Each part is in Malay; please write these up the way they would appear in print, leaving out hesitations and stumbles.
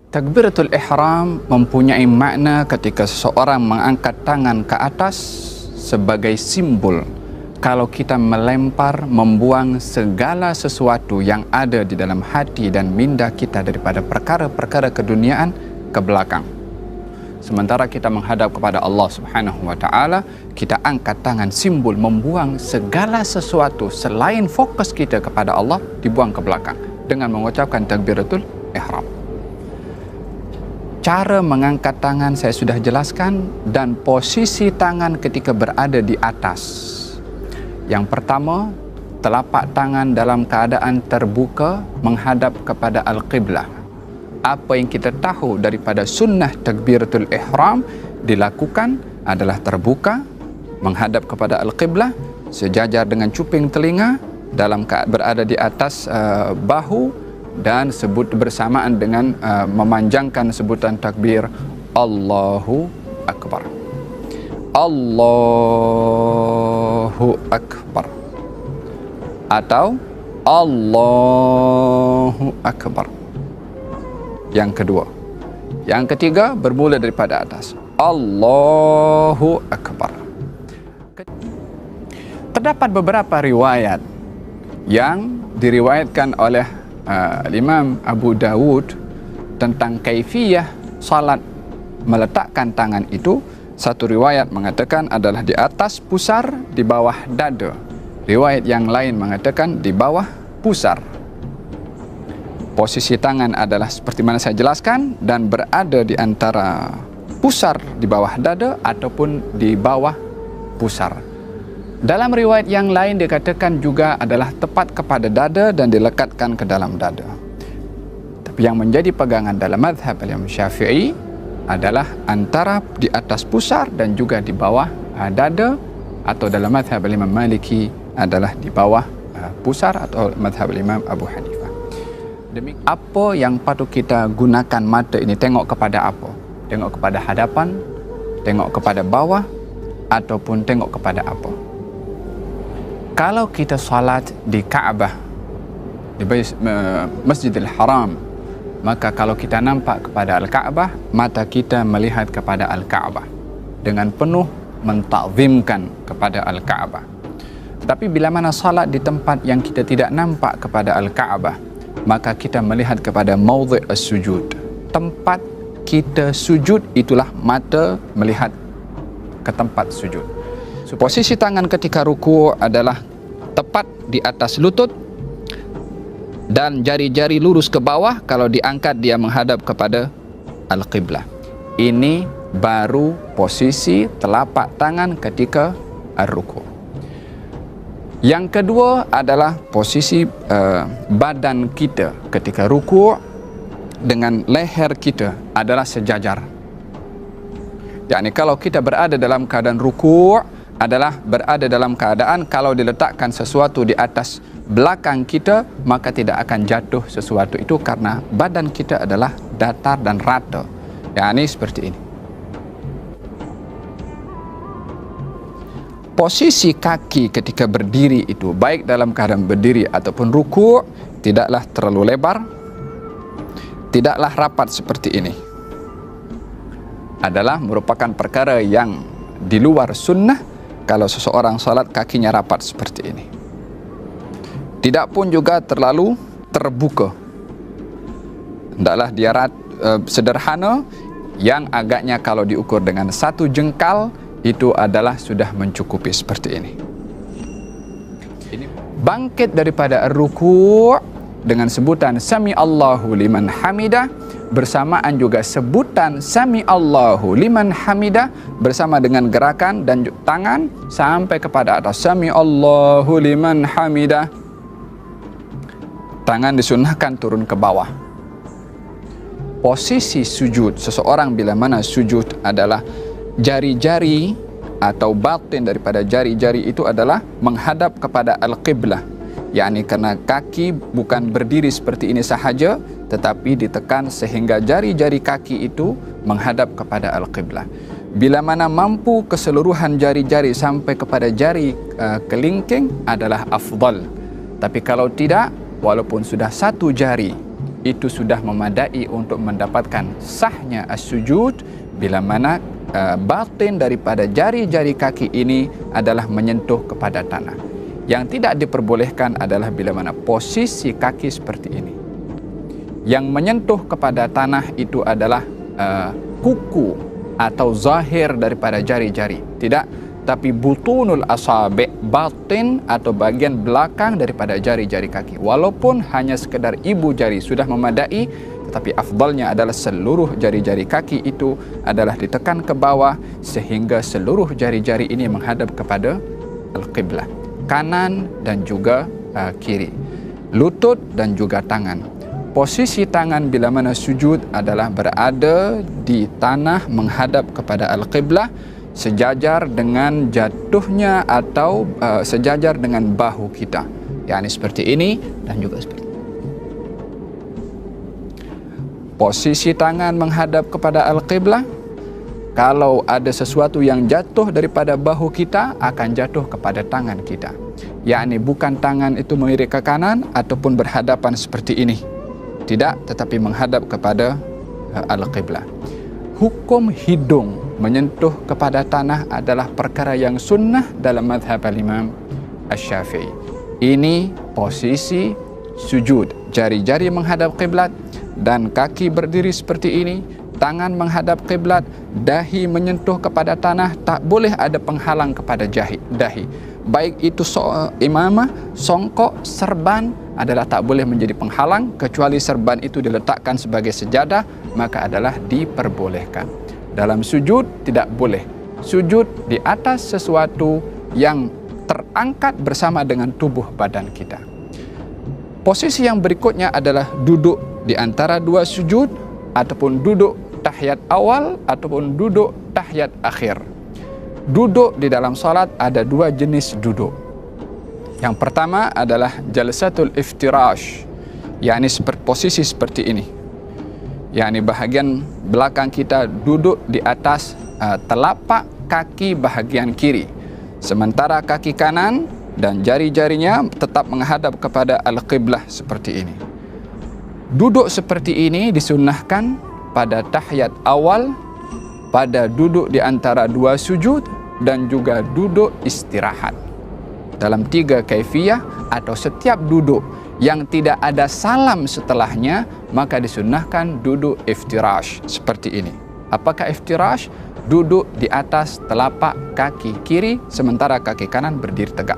Takbiratul ihram mempunyai makna ketika seseorang mengangkat tangan ke atas sebagai simbol kalau kita melempar, membuang segala sesuatu yang ada di dalam hati dan minda kita daripada perkara-perkara keduniaan ke belakang. Sementara kita menghadap kepada Allah Subhanahu wa taala, kita angkat tangan simbol membuang segala sesuatu selain fokus kita kepada Allah, dibuang ke belakang dengan mengucapkan takbiratul ihram. Cara mengangkat tangan saya sudah jelaskan, dan posisi tangan ketika berada di atas. Yang pertama, telapak tangan dalam keadaan terbuka menghadap kepada Al-Qiblah. Apa yang kita tahu daripada sunnah takbiratul ihram dilakukan adalah terbuka menghadap kepada Al-Qiblah, sejajar dengan cuping telinga, berada di atas bahu, dan sebut bersamaan dengan memanjangkan sebutan takbir Allahu Akbar. Allahu Akbar atau Allahu Akbar. Yang kedua. Yang ketiga bermula daripada atas. Allahu Akbar. Terdapat beberapa riwayat yang diriwayatkan oleh Imam Abu Dawud tentang kaifiyah salat meletakkan tangan itu. Satu riwayat mengatakan adalah di atas pusar, di bawah dada. Riwayat yang lain mengatakan di bawah pusar. Posisi tangan adalah seperti mana saya jelaskan dan berada di antara pusar di bawah dada ataupun di bawah pusar. Dalam riwayat yang lain dikatakan juga adalah tepat kepada dada dan dilekatkan ke dalam dada. Tapi yang menjadi pegangan dalam mazhab Imam Syafi'i adalah antara di atas pusar dan juga di bawah dada, atau dalam mazhab Imam Maliki adalah di bawah pusar, atau mazhab Imam Abu Hanifah. Apa yang patut kita gunakan mata ini? Tengok kepada apa? Tengok kepada hadapan, tengok kepada bawah, ataupun tengok kepada apa? Kalau kita salat di Kaabah, di Masjidil Haram, maka kalau kita nampak kepada Al-Kaabah, mata kita melihat kepada Al-Kaabah dengan penuh mentakzimkan kepada Al-Kaabah. Tetapi bila mana salat di tempat yang kita tidak nampak kepada Al-Kaabah, maka kita melihat kepada maudhi' as-sujud. Tempat kita sujud, itulah mata melihat ke tempat sujud. Posisi tangan ketika ruku' adalah tepat di atas lutut dan jari-jari lurus ke bawah. Kalau diangkat dia menghadap kepada Al-Qiblah. Ini baru posisi telapak tangan ketika ruku'. Yang kedua adalah posisi badan kita ketika ruku' dengan leher kita adalah sejajar. Yakni kalau kita berada dalam keadaan ruku' adalah berada dalam keadaan kalau diletakkan sesuatu di atas belakang kita, maka tidak akan jatuh sesuatu itu karena badan kita adalah datar dan rata. Yakni seperti ini. Posisi kaki ketika berdiri itu, baik dalam keadaan berdiri ataupun ruku', tidaklah terlalu lebar, tidaklah rapat seperti ini. Adalah merupakan perkara yang di luar sunnah kalau seseorang salat kakinya rapat seperti ini. Tidak pun juga terlalu terbuka. Hendaklah dia sederhana, yang agaknya kalau diukur dengan satu jengkal itu adalah sudah mencukupi seperti ini. Bangkit daripada ruku' dengan sebutan Sami Allahu liman hamidah, bersamaan juga sebutan Sami Allahu liman hamidah bersama dengan gerakan dan tangan sampai kepada atas. Sami Allahu liman hamidah. Tangan disunnahkan turun ke bawah. Posisi sujud seseorang bila mana sujud adalah jari-jari atau batin daripada jari-jari itu adalah menghadap kepada Al-Qiblah. yakni karena kaki bukan berdiri seperti ini sahaja, tetapi ditekan sehingga jari-jari kaki itu menghadap kepada Al-Qiblah. Bila mana mampu keseluruhan jari-jari sampai kepada jari kelingking adalah afdal. Tapi kalau tidak, walaupun sudah satu jari itu sudah memadai untuk mendapatkan sahnya as-sujud, bila mana batin daripada jari-jari kaki ini adalah menyentuh kepada tanah. Yang tidak diperbolehkan adalah bila mana posisi kaki seperti ini. Yang menyentuh kepada tanah itu adalah kuku atau zahir daripada jari-jari. Tidak, tapi butunul asabi', batin atau bagian belakang daripada jari-jari kaki. Walaupun hanya sekedar ibu jari sudah memadai, tetapi afdalnya adalah seluruh jari-jari kaki itu adalah ditekan ke bawah sehingga seluruh jari-jari ini menghadap kepada al-qiblah, kanan dan juga kiri, lutut dan juga tangan. Posisi tangan bila mana sujud adalah berada di tanah menghadap kepada al-qiblah, sejajar dengan jatuhnya atau sejajar dengan bahu kita, yakni seperti ini dan juga seperti ini. Posisi tangan menghadap kepada al-qiblah, kalau ada sesuatu yang jatuh daripada bahu kita akan jatuh kepada tangan kita, yakni bukan tangan itu melirik ke kanan ataupun berhadapan seperti ini, tidak, tetapi menghadap kepada al-qiblah. Hukum hidung menyentuh kepada tanah adalah perkara yang sunnah dalam mazhab al-Imam Asy-Syafi'i. Ini posisi sujud, jari-jari menghadap kiblat dan kaki berdiri seperti ini, tangan menghadap kiblat, dahi menyentuh kepada tanah, tak boleh ada penghalang kepada dahi. Baik itu imamah, songkok, serban adalah tak boleh menjadi penghalang, kecuali serban itu diletakkan sebagai sejadah, maka adalah diperbolehkan. Dalam sujud tidak boleh sujud di atas sesuatu yang terangkat bersama dengan tubuh badan kita. Posisi yang berikutnya adalah duduk di antara dua sujud, ataupun duduk tahiyat awal ataupun duduk tahiyat akhir. Duduk di dalam salat ada dua jenis duduk. Yang pertama adalah jalsatul iftirash, yakni posisi seperti ini, yakni bahagian belakang kita duduk di atas telapak kaki bahagian kiri, sementara kaki kanan dan jari-jarinya tetap menghadap kepada al-qiblah seperti ini. Duduk seperti ini disunnahkan pada tahiyat awal, pada duduk di antara dua sujud, dan juga duduk istirahat. Dalam 3 kaifiyah atau setiap duduk yang tidak ada salam setelahnya, maka disunnahkan duduk iftirash seperti ini. Apakah iftirash? Duduk di atas telapak kaki kiri sementara kaki kanan berdiri tegak.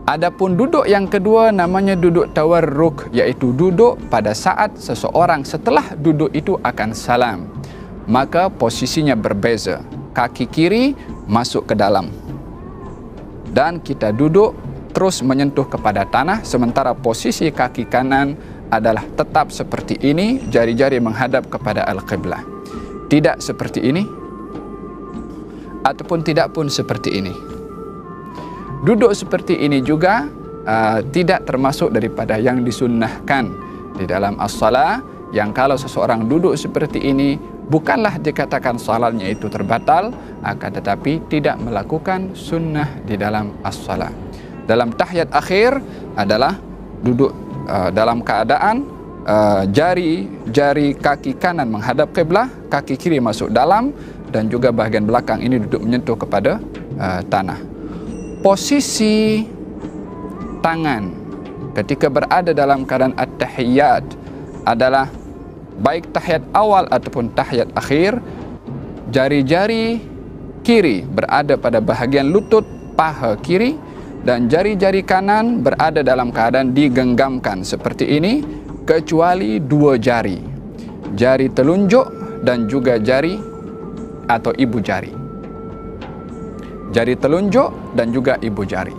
Adapun duduk yang kedua namanya duduk tawarruk, iaitu duduk pada saat seseorang setelah duduk itu akan salam, maka posisinya berbeza. Kaki kiri masuk ke dalam dan kita duduk terus menyentuh kepada tanah, sementara posisi kaki kanan adalah tetap seperti ini, jari-jari menghadap kepada al-qiblah. Tidak seperti ini ataupun tidak pun seperti ini. Duduk seperti ini juga tidak termasuk daripada yang disunnahkan di dalam as-salah, yang kalau seseorang duduk seperti ini bukanlah dikatakan salatnya itu terbatal, akan tetapi tidak melakukan sunnah di dalam as-salah. Dalam tahiyat akhir adalah duduk dalam keadaan jari kaki kanan menghadap kiblah, kaki kiri masuk dalam, dan juga bahagian belakang ini duduk menyentuh kepada tanah. Posisi tangan ketika berada dalam keadaan at-tahiyyat adalah baik tahiyat awal ataupun tahiyat akhir, jari-jari kiri berada pada bahagian lutut paha kiri dan jari-jari kanan berada dalam keadaan digenggamkan seperti ini, kecuali dua jari, jari telunjuk dan juga jari atau ibu jari. Jari telunjuk dan juga ibu jari.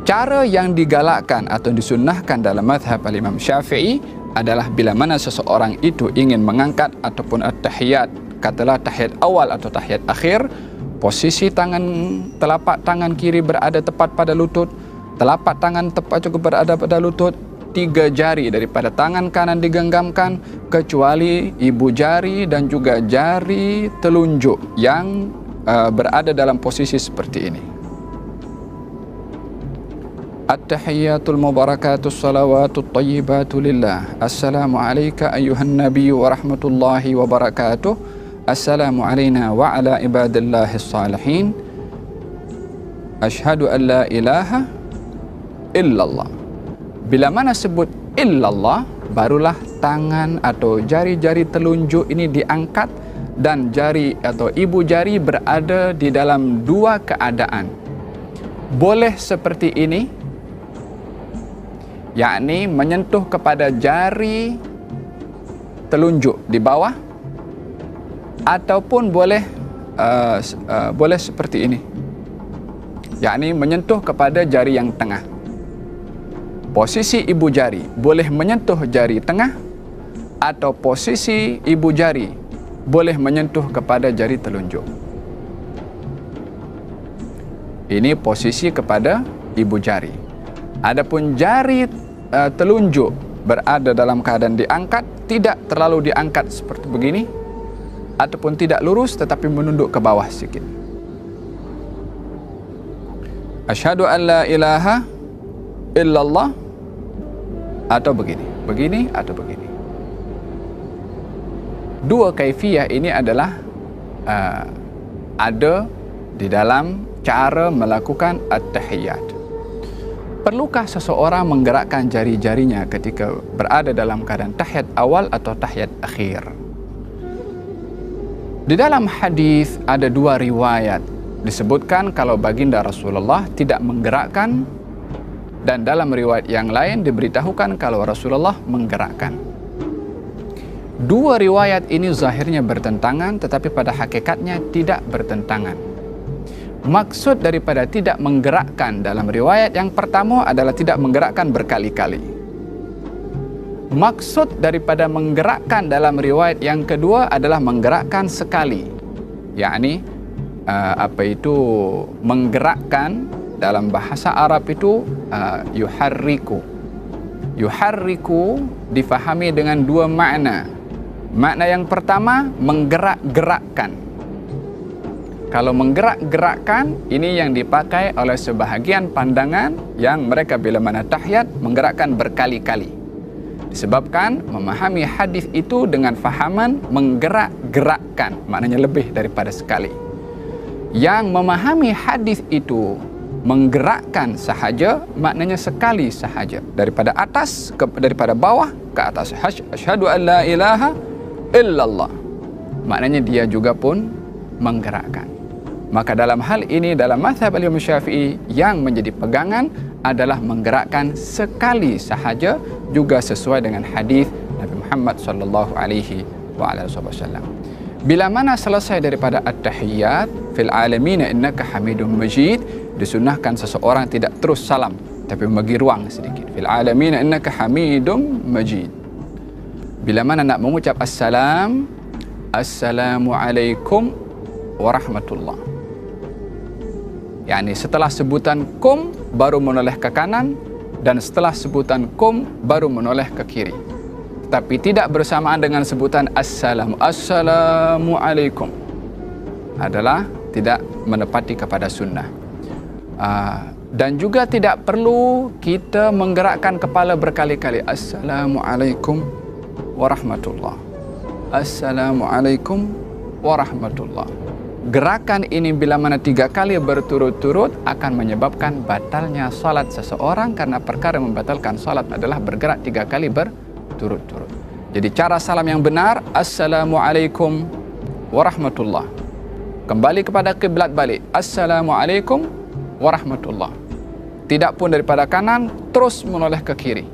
Cara yang digalakkan atau disunnahkan dalam mazhab al-Imam Syafi'i adalah bila mana seseorang itu ingin mengangkat ataupun at-tahiyat, katalah tahiyat awal atau tahiyat akhir, posisi telapak tangan kiri berada tepat pada lutut, telapak tangan tepat juga berada pada lutut, 3 jari daripada tangan kanan digenggamkan, kecuali ibu jari dan juga jari telunjuk yang berada dalam posisi seperti ini. At-tahiyyatul mubarakatus salawatut tayyibatu lillah. Assalamu alayka ayyuhan nabiyyu wa rahmatullahi wa barakatuh. Assalamu alayna wa ala ibadillahis salihin. Ashhadu an la ilaha illallah. Bila mana sebut illallah, barulah tangan atau jari-jari telunjuk ini diangkat dan jari atau ibu jari berada di dalam dua keadaan. Boleh seperti ini, yakni menyentuh kepada jari telunjuk di bawah, ataupun boleh seperti ini, yakni menyentuh kepada jari yang tengah. Posisi ibu jari boleh menyentuh jari tengah, atau posisi ibu jari boleh menyentuh kepada jari telunjuk. Ini posisi kepada ibu jari. Adapun jari telunjuk berada dalam keadaan diangkat, tidak terlalu diangkat seperti begini, ataupun tidak lurus tetapi menunduk ke bawah sedikit. Asyhadu an la ilaha illallah, atau begini atau begini. Dua kaifiyah ini adalah ada di dalam cara melakukan at-tahiyyat. Perlukah seseorang menggerakkan jari-jarinya ketika berada dalam keadaan tahiyat awal atau tahiyat akhir? Di dalam hadis ada dua riwayat disebutkan kalau baginda Rasulullah tidak menggerakkan, dan dalam riwayat yang lain diberitahukan kalau Rasulullah menggerakkan. Dua riwayat ini zahirnya bertentangan, tetapi pada hakikatnya tidak bertentangan. Maksud daripada tidak menggerakkan dalam riwayat yang pertama adalah tidak menggerakkan berkali-kali. Maksud daripada menggerakkan dalam riwayat yang kedua adalah menggerakkan sekali, yakni menggerakkan. Dalam bahasa Arab itu yuharriku. Yuharriku difahami dengan dua makna. Makna yang pertama, menggerak-gerakkan. Kalau menggerak-gerakkan, ini yang dipakai oleh sebahagian pandangan yang mereka bila mana tahiyat menggerakkan berkali-kali. Disebabkan memahami hadis itu dengan fahaman menggerak-gerakkan, maknanya lebih daripada sekali. Yang memahami hadis itu menggerakkan sahaja, maknanya sekali sahaja, daripada atas daripada bawah ke atas. Asyhadu an la ilaha illallah, maknanya dia juga pun menggerakkan. Maka dalam hal ini, dalam mazhab Imam Syafi'i, yang menjadi pegangan adalah menggerakkan sekali sahaja, juga sesuai dengan hadis Nabi Muhammad sallallahu alaihi wasallam. Bila mana selesai daripada at-tahiyyat, fil alamin innaka hamidum majid, disunnahkan seseorang tidak terus salam, tapi bagi ruang sedikit. Fil alamin innaka hamidum majid. Bila mana nak mengucap assalam, assalamualaikum warahmatullah, yakni setelah sebutan kum baru menoleh ke kanan, dan setelah sebutan kum baru menoleh ke kiri, tapi tidak bersamaan dengan sebutan assalamualaikum, adalah tidak menepati kepada sunnah. Dan juga tidak perlu kita menggerakkan kepala berkali-kali. Assalamualaikum warahmatullah, assalamualaikum warahmatullah. Gerakan ini bila mana 3 kali berturut-turut akan menyebabkan batalnya salat seseorang, karena perkara membatalkan salat adalah bergerak 3 kali berturut-turut. Jadi cara salam yang benar, assalamualaikum warahmatullah, kembali kepada kiblat balik, assalamualaikum warahmatullah. Tidak pun daripada kanan terus menoleh ke kiri.